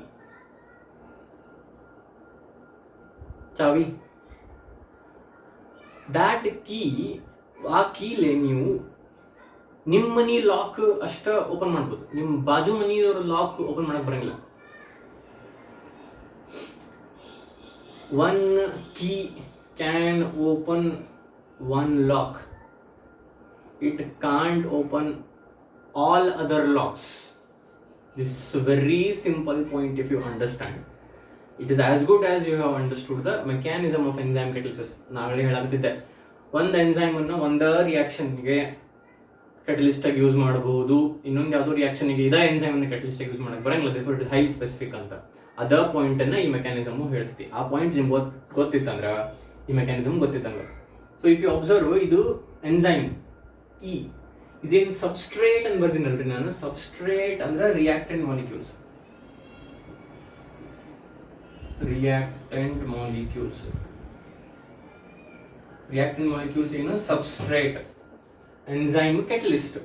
Speaker 1: ಚಾವಿ. ದ್ಯಾಟ್ ಕೀ, ಆ ಕೀಲೆ ನೀವು ನಿಮ್ಮ ಮನಿ ಲಾಕ್ ಅಷ್ಟ ಓಪನ್ ಮಾಡ್ಬೋದು. ನಿಮ್ಮ ಬಾಜು ಮನಿಯವ್ರ ಲಾಕ್ ಓಪನ್ ಮಾಡಕ್ ಬರಂಗಿಲ್ಲ. One key can open one lock. It can't open all other locks. This is a very simple point if you understand. It is as good as you have understood the mechanism of enzyme catalysis. ನಾಳೆ ಹೇಳಾಗ್ತಿದ್ದೆ, ಒಂದು enzyme ಅನ್ನು ಒಂದು ರಿಯಾಕ್ಷನ್ಗೆ catalyst ಆಗಿ use ಮಾಡಬಹುದು, ಇನ್ನೊಂದು ಯಾವುದೋ ರಿಯಾಕ್ಷನ್ಗೆ ಇದೇ enzyme ಅನ್ನು ಕೆಟಲಿಸ್ಟ್ ಆಗಿ ಯೂಸ್ ಮಾಡಕ್ಕೆ ಬರಂಗಿಲ್ಲ. This it is highly specific ಅಂತ. ಅದ ಪಾಯಿಂಟ್ ಅನ್ನ ಈ ಮೆಕ್ಯಾನಿಸಮ್ ಹೇಳ್ತೈತಿ. ಆ ಪಾಯಿಂಟ್ ನಿಮ್ಗೆ ಗೊತ್ತಿತ್ತಂದ್ರ ಈ ಮೆಕ್ಯಾನಿಸಮ್ ಗೊತ್ತಿತ್ತಂಗ. ಸೊ ಇಫ್ ಯು ಅಬ್ಸರ್ವ್, ಇದು ಎನ್ಸೈಮ್ ಇ, ಇದೇನು ಸಬ್ಸ್ಟ್ರೇಟ್ ಅಂತ ಬರ್ತೀನಲ್ರಿ ನಾನು. ಸಬ್ಸ್ಟ್ರೇಟ್ ಅಂದ್ರೆ ರಿಯಾಕ್ಟೆಂಟ್ ಮಾಲಿಕ್ಯೂಲ್ಸ್. ರಿಯಾಕ್ಟೆಂಟ್ ಮಾಲಿಕ್ಯೂಲ್ಸ್ ಏನು? ಸಬ್ಸ್ಟ್ರೇಟ್. Enzyme catalyst.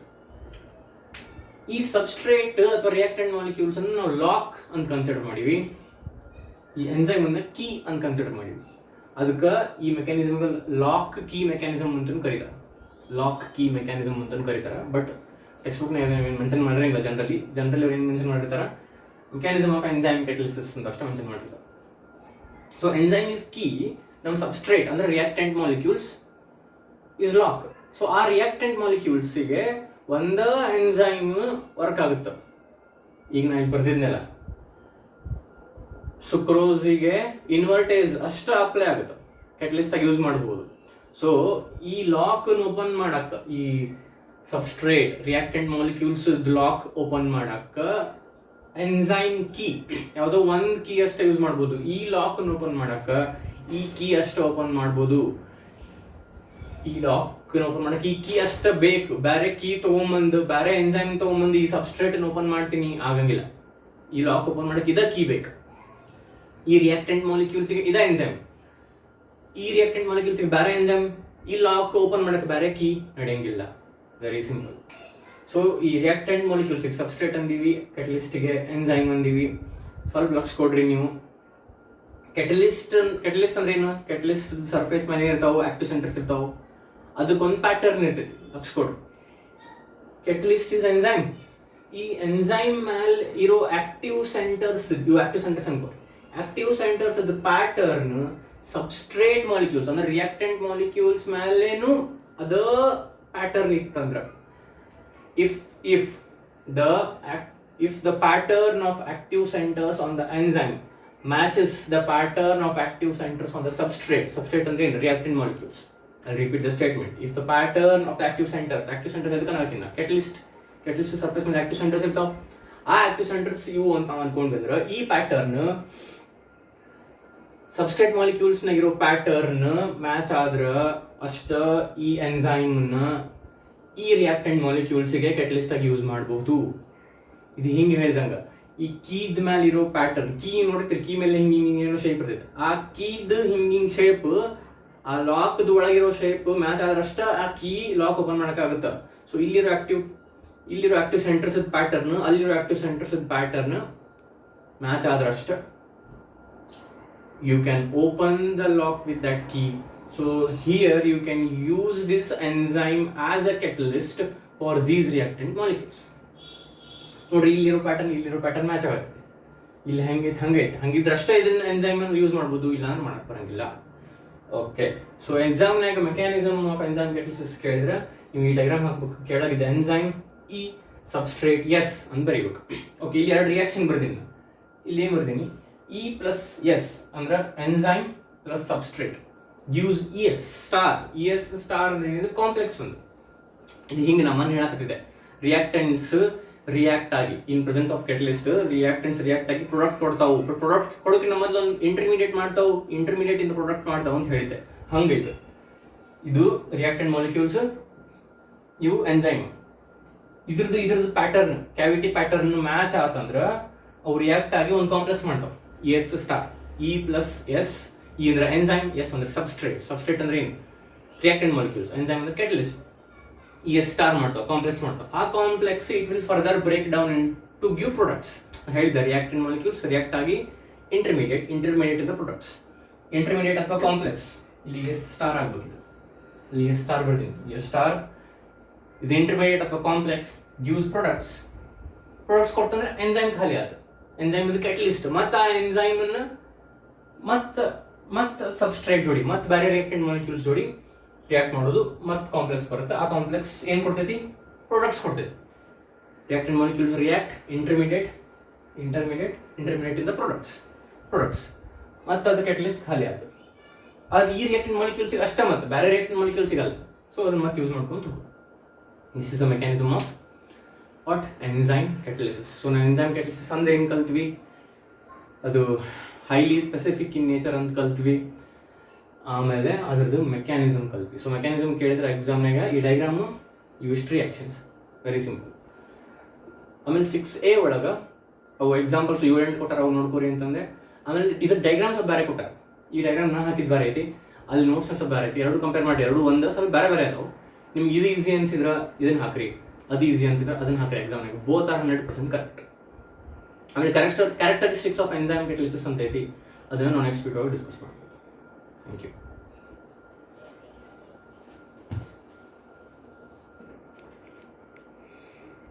Speaker 1: ಈ ಸಬ್ಸ್ಟ್ರೇಟ್ ಅಥವಾ ರಿಯಾಕ್ಟೆಂಟ್ ಮಾಲಿಕ್ಯೂಲ್ಸ್ ಅನ್ನು ನಾವು ಲಾಕ್ ಅಂತ ಕನ್ಸಿಡರ್ ಮಾಡಿವಿ. ಈ ಎನ್ಸೈಮ್ ಅನ್ನ ಕೀ ಅಂತ ಕನ್ಸಿಡರ್ ಮಾಡಿವಿ. ಅದಕ್ಕೆ ಈ ಮೆಕ್ಯಾನಿಸಮ್ ಲಾಕ್ ಕೀ ಮೆಕ್ಯಾನಿಸಮ್ ಅಂತ ಕರೀತಾರೆ. ಲಾಕ್ ಕೀ ಮೆಕ್ಯಾನಿಸಮ್ ಅಂತ ಕರೀತಾರೆ. ಬಟ್ ಟೆಕ್ಸ್ಟ್ ಬುಕ್ ಏನು ಮೆನ್ಷನ್ ಮಾಡಿರಂಗಿಲ್ಲ. ಜನರಲಿ ಅವ್ರು ಏನು ಮೆನ್ಷನ್ ಮಾಡಿರ್ತಾರೆ, ಮೆಕ್ಯಾನಿಸಮ್ ಆಫ್ ಎನ್ಸೈಮ್ ಕ್ಯಾಟಲಿಸಿಸ್ ಅಂತ ಅಷ್ಟೇ ಮೆನ್ಷನ್ ಮಾಡಿರ್ತಾರೆ. ಸೊ ಎನ್ಸೈಮ್ ಇಸ್ ಕೀ, ನಮ್ಮ ಸಬ್ಸ್ಟ್ರೇಟ್ ಅಂದ್ರೆ reactant molecules is lock. So ಆ ರಿಯಾಕ್ಟೆಂಟ್ ಮಾಲಿಕ್ಯೂಲ್ಸ್ಗೆ ಒಂದ ಎನ್ಸೈಮ್ ವರ್ಕ್ ಆಗುತ್ತೆ. ಈಗ ನಾನು ಇಲ್ಲಿ ಬರ್ದಿದ್ನೆಲ್ಲ, ಸುಕ್ರೋಸಿಗೆ ಇನ್ವರ್ಟೇಸ್ ಅಷ್ಟ ಅಪ್ಲೈ ಆಗುತ್ತೆ, ಕೆಟಲಿಸ್ಟ್ ಆಗಿ ಯೂಸ್ ಮಾಡಬಹುದು. ಸೊ ಈ ಲಾಕ್ ಓಪನ್ ಮಾಡಕ್ಕ, ಈ substrate reactant molecules lock open ಮಾಡಕ್ಕ ಎನ್ಸೈಮ್ ಕೀ ಯಾವುದೋ ಒಂದು ಕೀ ಅಷ್ಟೇ ಯೂಸ್ ಮಾಡ್ಬೋದು. ಈ ಲಾಕ್ ಓಪನ್ ಮಾಡಕ್ಕ ಈ ಕೀ ಅಷ್ಟೇ ಓಪನ್ ಮಾಡ್ಬೋದು. ಈ ಲಾಕ್ ಓಪನ್ ಮಾಡಕ್ಕೆ ಈ ಕೀ ಅಷ್ಟ ಬೇಕು. ಬೇರೆ ಕೀ ತಗೊಂಬಂದು ಬೇರೆ ಎನ್ಸೈಮ್ ತಗೊಂಬಂದು ಈ ಸಬ್ಸ್ಟ್ರೇಟ್ ಓಪನ್ ಮಾಡ್ತೀನಿ ಆಗಂಗಿಲ್ಲ. ಈ ಲಾಕ್ ಓಪನ್ ಮಾಡಕ್ಕೆ ಇದ ಕೀ ಬೇಕು. ಈ ರಿಯಾಕ್ಟೆಂಟ್ ಮಾಲಿಕ್ಯೂಲ್ಸ್ಗೆ ಇದ ಎನ್ಸೈಮ್, ಈ ರಿಯಾಕ್ಟೆಂಟ್ ಮಾಲಿಕ್ಯೂಲ್ಸ್ಗೆ ಬೇರೆ ಎನ್ಸೈಮ್ ಈ ಲಾಕ್ ಓಪನ್ ಮಾಡಕ್ಕೆ ಬೇರೆ ಕೀ ನಡೆಯಂಗಿಲ್ಲ. Very simple. ಸೊ ಈ ರಿಯಾಕ್ಟೆಂಟ್ ಮಾಲಿಕ್ಯೂಲ್ಸಿಗೆ ಸಬ್ಸ್ಟ್ರೇಟ್ ಅಂದೀವಿ, ಕೆಟಲಿಸ್ಟಿಗೆ ಎನ್ಸೈಮ್ ಅಂದೀವಿ. ಸ್ವಲ್ಪ ಲಕ್ಷ ಕೊಡ್ರಿ ನೀವು. ಕೆಟಲಿಸ್ಟ್ ಅಂದ್ರೆ ಏನು? ಕೆಟಲಿಸ್ಟ್ ಸರ್ಫೇಸ್ ಮೇಲೆ ಇರ್ತಾವೆ, ಆಕ್ಟಿವ್ ಸೆಂಟರ್ಸ್ ಇರ್ತಾವೆ, ಅದಕ್ಕೊಂದು ಪ್ಯಾಟರ್ನ್ ಇರ್ತೈತಿ, ಲಕ್ಷ ಕೊಡ್ರಿ. Catalyst is enzyme. ಈ ಎನ್ಸೈಮ್ ಮೇಲೆ ಇರೋ ಆಕ್ಟಿವ್ ಸೆಂಟರ್ಸ್, ಇವು ಆಕ್ಟಿವ್ ಸೆಂಟರ್ಸ್ ಅನ್ಕೋರಿ. ಆಕ್ಟಿವ್ ಸೆಂಟರ್ಸ್ ಅದ ಪ್ಯಾಟರ್ನ್ ಸಬ್ಸ್ಟ್ರೇಟ್ ಮಾಲಿಕ್ಯೂಲ್ಸ್ ಅಂದ್ರೆ ರಿಯಾಕ್ಟೆಂಟ್ ಮಾಲಿಕ್ಯೂಲ್ಸ್ ಮೇಲೇನು ಅದ ಪ್ಯಾಟರ್ನ್ ಇತ್ತಂದ್ರ, if the pattern of active centers on the enzyme matches the pattern of active centers on the substrate ಅಂದ್ರೆ ಏನು? reactant molecules. I'll repeat the statement. If the pattern of the active centers ಎದಕ್ಕೆ ನಾಕಿನ್ನ catalyst surface ಮೇಲೆ active centers ಇರ್ತಾವ, ಆ active centers ಇವು ಅಂತ ಅನ್ಕೊಂಡ್ ಬಂದ್ರೆ ಈ ಪ್ಯಾಟರ್ನ್ ಸಬ್ಸ್ಟ್ರೇಟ್ ಮಾಲಿಕ್ಯೂಲ್ಸ್ ನಾಗಿರೋ ಪ್ಯಾಟರ್ನ್ ಮ್ಯಾಚ್ ಆದ್ರ ಅಷ್ಟ ಈ ಎನ್ಸೈಮ್ ನ ಈ ರಿಯಾಕ್ಟೆಂಟ್ ಮಾಲಿಕ್ಯೂಲ್ಸ್ಗೆ ಕೆಟಲಿಸ್ಟ್ ಆಗಿ ಯೂಸ್ ಮಾಡಬಹುದು. ಇದು ಹಿಂಗೆ ಹೇಳಿದಂಗ ಈ ಕೀದ್ ಮೇಲೆ ಇರೋ ಪ್ಯಾಟರ್ನ್, ಕೀ ನೋಡ್ತೀರಿ, ಕೀ ಮೇಲೆ ಹಿಂಗಿಂಗ್ ಏನೋ ಶೇಪ್ ಇರ್ತೈತೆ, ಆ ಕೀದ್ ಹಿಂಗಿಂಗ್ ಶೇಪ್ ಆ ಲಾಕ್ದ ಒಳಗಿರೋ ಶೇಪ್ ಮ್ಯಾಚ್ ಆದ್ರಷ್ಟ ಆ ಕೀ ಲಾಕ್ ಓಪನ್ ಮಾಡಕ್ಕಾಗುತ್ತ. ಸೊ ಇಲ್ಲಿರೋ ಆಕ್ಟಿವ್ ಸೆಂಟರ್ಸ್ ಪ್ಯಾಟರ್ನ್ ಅಲ್ಲಿರೋ ಆಕ್ಟಿವ್ ಸೆಂಟರ್ಸ್ ಪ್ಯಾಟರ್ನ್ ಮ್ಯಾಚ್ ಆದ್ರಷ್ಟ you can open the lock with that key. So here you can use this enzyme as a catalyst for these reactant molecules. ನೋಡ್ರಿ, ಇಲ್ಲಿರೋ pattern match ಆಗುತ್ತೆ, ಇಲ್ಲಿ ಹಂಗಿದ್ರಷ್ಟೇ ಇದನ್ನ enzyme ಅನ್ನು use ಮಾಡ್ಬೋದು, ಇಲ್ಲ ಅಂದ್ರೆ ಮಾಡಕ್ ಬರಂಗಿಲ್ಲ. ಓಕೆ, ಸೊ ಎಕ್ಸಾಮ್ನಾಗ ಮೆಕ್ಯಾನಿಸಮ್ ಆಫ್ ಎನ್ಸೈಮ್ ಕ್ಯಾಟಲಿಸಿಸ್ ಕೇಳಿದ್ರೆ ನೀವು ಈ ಡೈಗ್ರಾಮ್ ಹಾಕ್ಬೇಕು. ಕೆಳಗಿದೆ ಎನ್ಸೈಮ್, ಇ ಸಬ್ಸ್ಟ್ರೇಟ್, ಎಸ್ ಅಂತ ಬರೀಬೇಕು. ಓಕೆ, ಇಲ್ಲಿ ಎರಡು ರಿಯಾಕ್ಷನ್ ಬರ್ತೀನಿ, ಇಲ್ಲಿ ಏನ್ ಬರ್ತೀನಿ? E plus S ಅಂದ್ರೆ enzyme plus substrate gives ES star. ES star ಅಂದ್ರೆ ಕಾಂಪ್ಲೆಕ್ಸ್ ಒಂದು. ಇದು ಹಿಂಗೆ ನಮ್ಮನ್ನು ಹೇಳಕತ್ತಿದೆ, ರಿಯಾಕ್ಟೆಂಟ್ಸ್ ರಿಯಾಕ್ಟ್ ಆಗಿ in presence of catalyst reactants react ಆಗಿ ಪ್ರಾಡಕ್ಟ್ ಕೊಡ್ತಾವು, ಪ್ರಾಡಕ್ಟ್ ಕೊಡೋಕ್ಕಿಂತ ಮೊದಲು ಒಂದು ಇಂಟರ್ಮೀಡಿಯೇಟ್ ಮಾಡ್ತಾವು, ಇಂಟರ್ಮೀಡಿಯೇಟ್ ಇಂದ ಪ್ರಾಡಕ್ಟ್ ಮಾಡ್ತಾವು ಅಂತ ಹೇಳಿದೆ. ಹಂಗೈತೆ ಇದು ರಿಯಾಕ್ಟೆಂಟ್ ಮಾಲಿಕ್ಯೂಲ್ಸ್, ಇವು ಎನ್ಸೈಮ್. ಇದ್ರದ್ದು ಪ್ಯಾಟರ್ನ್, ಕ್ಯಾವಿಟಿ ಪ್ಯಾಟರ್ನ್ ಮ್ಯಾಚ್ ಆತಂದ್ರ ಅವು ರಿಯಾಕ್ಟ್ ಆಗಿ ಒಂದು ಕಾಂಪ್ಲೆಕ್ಸ್ ಮಾಡ್ತಾವ. S star, E plus S, E ಅಂದ್ರೆ ಎನ್ಸೈಮ್, ಎಸ್ ಅಂದ್ರೆ ಸಬ್ಸ್ಟ್ರೇಟ್ ಅಂದ್ರೆ ಏನು? ರಿಯಾಕ್ಟೆಂಟ್ ಮಾಲಿಕ್ಯೂಲ್ಸ್, ಎನ್ಸೈಮ್ ಅಂದ್ರೆ ಕೆಟಲಿಸ್ಟ್. ಎಸ್ ಸ್ಟಾರ್ ಮಾಡ್ತಾವ, ಕಾಂಪ್ಲೆಕ್ಸ್ ಮಾಡ್ತಾವ. ಆ complex it will further break down in to give products. ಹೇಳಿದ ರಿಯಾಕ್ಟೆಂಟ್ ಮಾಲಿಕ್ಯೂಲ್ಸ್ ರಿಯಾಕ್ಟ್ ಆಗಿ ಇಂಟರ್ಮೀಡಿಯೇಟ್ ಇಂದ ಪ್ರೊಡಕ್ಟ್ಸ್. ಇಂಟರ್ಮೀಡಿಯೇಟ್ ಅಥವಾ ಕಾಂಪ್ಲೆಕ್ಸ್, ಇಲ್ಲಿ ಎಸ್ ಸ್ಟಾರ್ ಆಗ್ಬೇಕಿದೆ, ಇಲ್ಲಿ ಎಸ್ ಸ್ಟಾರ್ ಬರ್ತೀನಿ. ಎಸ್ ಸ್ಟಾರ್ ಇದು ಇಂಟರ್ಮೀಡಿಯೇಟ್ ಅಥವಾ ಕಾಂಪ್ಲೆಕ್ಸ್ ಗಿವ್ಸ್ ಪ್ರೊಡಕ್ಟ್ಸ್ ಕೊಟ್ಟಂದ್ರೆ ಎನ್ಸೈಮ್ ಖಾಲಿ ಆಯ್ತು. ಎನ್ಸೈಮ್ ಇದು ಕೆಟಲಿಸ್ಟ್, ಮತ್ತು ಆ ಎನ್ಸೈಮ್ ಅನ್ನ ಮತ್ತೆ ಸಬ್ಸ್ಟ್ರೇಟ್ ಜೋಡಿ ಮತ್ತೆ ಬೇರೆ ರಿಯಾಕ್ಟೆಂಟ್ ಮಾಲಿಕ್ಯೂಲ್ಸ್ ಜೋಡಿ ರಿಯಾಕ್ಟ್ ಮಾಡೋದು, ಮತ್ತೆ ಕಾಂಪ್ಲೆಕ್ಸ್ ಬರುತ್ತೆ. ಆ ಕಾಂಪ್ಲೆಕ್ಸ್ ಏನು ಕೊಡ್ತೈತಿ? ಪ್ರೊಡಕ್ಟ್ಸ್ ಕೊಡ್ತೈತಿ. ರಿಯಾಕ್ಟೆಂಟ್ ಮಾಲಿಕ್ಯೂಲ್ಸ್ ರಿಯಾಕ್ಟ್ ಇಂಟರ್ಮೀಡಿಯೇಟ್ ಇಂದ ಪ್ರೊಡಕ್ಟ್ಸ್ ಮತ್ತೆ ಅದು ಕೆಟಲಿಸ್ಟ್ ಖಾಲಿ ಆಯ್ತು. ಅದು ಈ ರಿಯಾಕ್ಟೆಂಟ್ ಮಾಲಿಕ್ಯೂಲ್ಸಿಗೆ ಅಷ್ಟೇ, ಮತ್ತೆ ಬೇರೆ ರಿಯಾಕ್ಟೆಂಟ್ ಮಾಲಿಕ್ಯೂಲ್ ಸಿಗಲ್ಲ. ಸೊ ಅದನ್ನ ಮತ್ತೆ ಯೂಸ್ ಮಾಡ್ಕೊಂಡು this is the mechanism of what? Enzyme catalysis. So ನಾವು ಎನ್ಸೈಮ್ ಕ್ಯಾಟಲಿಸಿಸ್ ಅಂದ್ರೆ ಏನು ಕಲ್ತ್ವಿ? ಅದು ಹೈಲಿ ಸ್ಪೆಸಿಫಿಕ್ ಇನ್ ನೇಚರ್ ಅಂತ ಕಲ್ತ್ವಿ. ಆಮೇಲೆ ಅದರದ್ದು ಮೆಕ್ಯಾನಿಸಮ್ ಕಲ್ತ್ವಿ. ಸೊ ಮೆಕ್ಯಾನಿಸಮ್ ಕೇಳಿದ್ರೆ ಎಕ್ಸಾಮ್ನಾಗ ಈ ಡೈಗ್ರಾಮು ಇವು ಇಷ್ಟು ರಿಯಾಕ್ಷನ್ಸ್, ವೆರಿ ಸಿಂಪಲ್. ಆಮೇಲೆ 6A ಒಳಗೆ ಅವು ಎಕ್ಸಾಂಪಲ್ಸ್ 7-8 ಕೊಟ್ಟಾರ, ಅವು ನೋಡ್ಕೋರಿ ಅಂತಂದ್ರೆ. ಆಮೇಲೆ ಇದ್ರ ಡೈಗ್ರಾಮ್ಸ್ ಬೇರೆ ಕೊಟ್ಟಾರ. ಈ ಡೈಗ್ರಾಮ್ ನಾ ಹಾಕಿದ್ ಬೇರೆ ಐತಿ, ಅಲ್ಲಿ ನೋಟ್ಸ್ ಸ್ವಲ್ಪ ಬೇರೆ ಐತಿ. ಎರಡು ಕಂಪೇರ್ ಮಾಡಿ, ಎರಡು ಒಂದ ಸ್ವಲ್ಪ ಬೇರೆ ಅದಾವು. ನಿಮ್ಗೆ ಇದು ಈಸಿ ಅನ್ಸಿದ್ರೆ ಇದನ್ನ ಹಾಕ್ರಿ, ಅದು ಈಸಿ ಅನ್ಸಿದ್ರೆ ಅದನ್ನ ಹಾಕ್ರಿ. ಎಕ್ಸಾಮ್ನಾಗ ಬೋತ್ ಆರ್ 100% ಕರೆಕ್ಟ್. ಆಮೇಲೆ ಕ್ಯಾರೆಕ್ಟರಿಸ್ಟಿಕ್ಸ್ ಆಫ್ ಎನ್ಸೈಮ್ ಕ್ಯಾಟಲಿಸಿಸ್ ಅಂತ ಐತಿ, ಅದನ್ನ ನಾವು ನೆಕ್ಸ್ಟ್ ವೀಡಿಯೋ ಡಿಸ್ಕಸ್ ಮಾಡೋಣ.